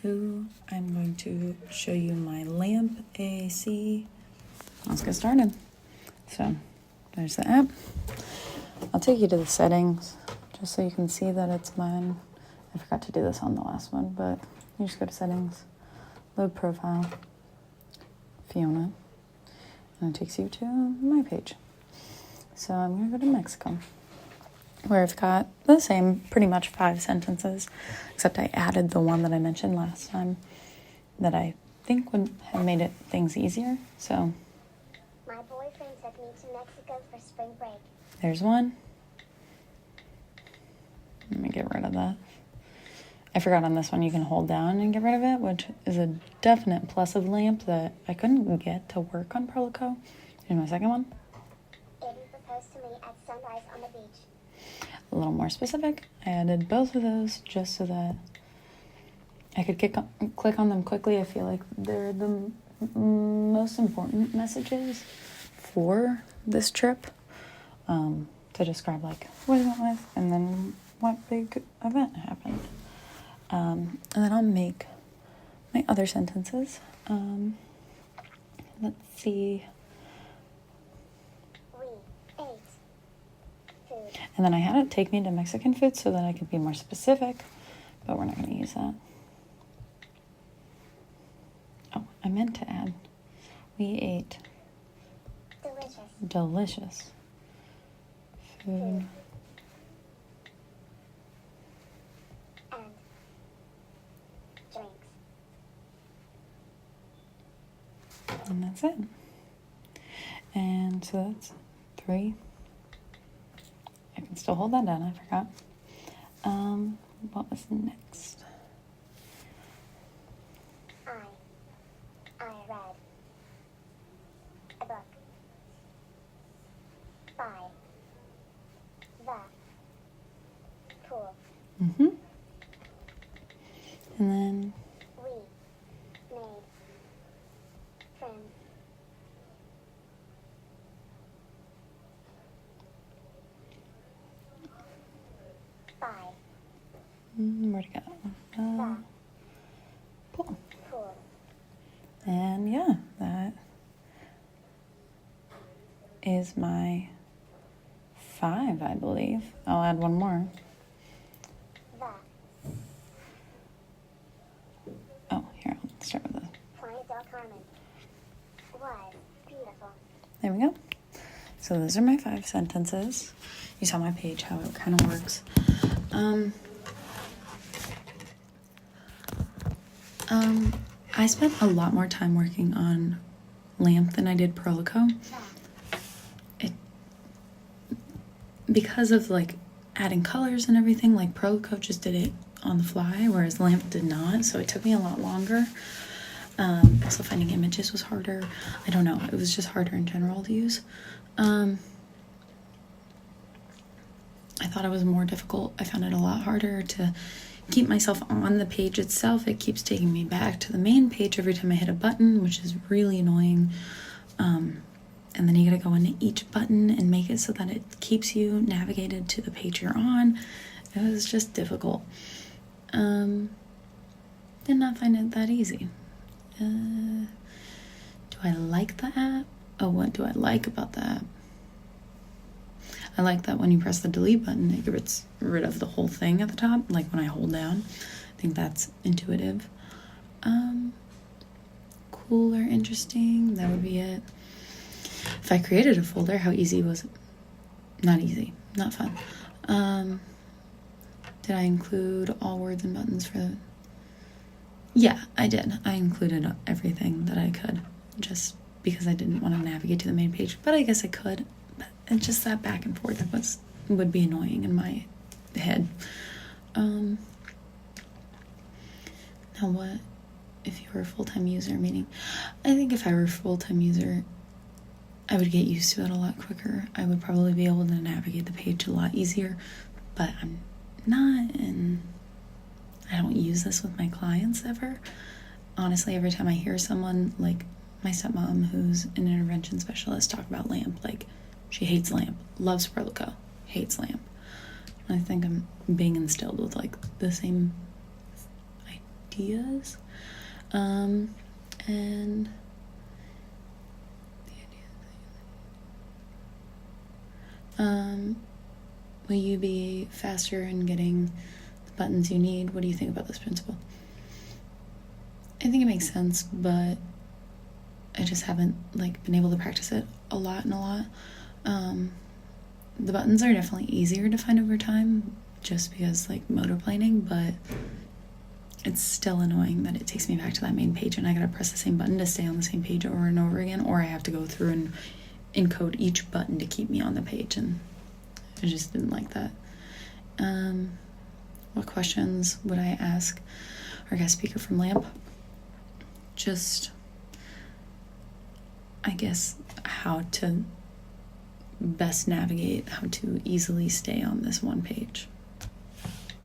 Hello, I'm going to show you my lamp AC. Let's get started. So there's the app. I'll take you to the settings just so you can see that it's mine. I forgot to do this on the last one, but you just go to settings, load profile, Fiona, and it takes you to my page. So I'm going to go to Mexico, where I've got the same pretty much 5 sentences, except I added the one that I mentioned last time that I think would have made things easier. So my boyfriend took me to Mexico for spring break. There's one. Let me get rid of that. I forgot on this one you can hold down and get rid of it, which is a definite plus of lamp that I couldn't get to work on Prolico. Here's my second one. Aiden proposed to me at sunrise on the beach. A little more specific. I added both of those just so that I could click on them quickly. I feel like they're the most important messages for this trip, to describe like what I went with and then what big event happened. And then I'll make my other sentences. Let's see. We ate food. And then I had it take me to Mexican food so that I could be more specific, but we're not going to use that. Oh, I meant to add. We ate delicious food. And drinks. And that's it. And so that's 3. I can still hold that down, I forgot. What was next? I read a book by the pool. And then We made friends. By where'd it go? the Cool. pool. And yeah, that is my 5, I believe. I'll add one more. The Oh, here, I'll start with this. Playa del Carmen was beautiful. There we go. So those are my 5 sentences. You saw my page, how it kind of works. I spent a lot more time working on Lamp than I did Prolico. Because of like adding colors and everything, like Prolico just did it on the fly, whereas Lamp did not, so it took me a lot longer. Also finding images was harder. I don't know, it was just harder in general to use. I thought it was more difficult. I found it a lot harder to keep myself on the page itself. It keeps taking me back to the main page every time I hit a button, which is really annoying. And then you gotta go into each button and make it so that it keeps you navigated to the page you're on. It was just difficult. Did not find it that easy. Do I like the app? Oh, what do I like about the app? I like that when you press the delete button, it gets rid of the whole thing at the top, like when I hold down. I think that's intuitive. Cool or interesting, that would be it. If I created a folder, how easy was it? Not easy, not fun. Did I include all words and buttons for the... Yeah, I did. I included everything that I could, just because I didn't want to navigate to the main page, but I guess I could. And just that back and forth would be annoying in my head. Now what if you were a full-time user? Meaning, I think if I were a full-time user, I would get used to it a lot quicker. I would probably be able to navigate the page a lot easier, but I'm not, and I don't use this with my clients ever. Honestly, every time I hear someone, like my stepmom, who's an intervention specialist, talk about Lamp, like, she hates Lamp, loves Prolico, hates Lamp. I think I'm being instilled with like the same ideas. And will you be faster in getting the buttons you need? What do you think about this principle? I think it makes sense, but I just haven't been able to practice it a lot. The buttons are definitely easier to find over time just because motor planning, but it's still annoying that it takes me back to that main page and I gotta press the same button to stay on the same page over and over again, or I have to go through and encode each button to keep me on the page, and I just didn't like that. What questions would I ask our guest speaker from LAMP? Just, I guess, how to best navigate, how to easily stay on this one page.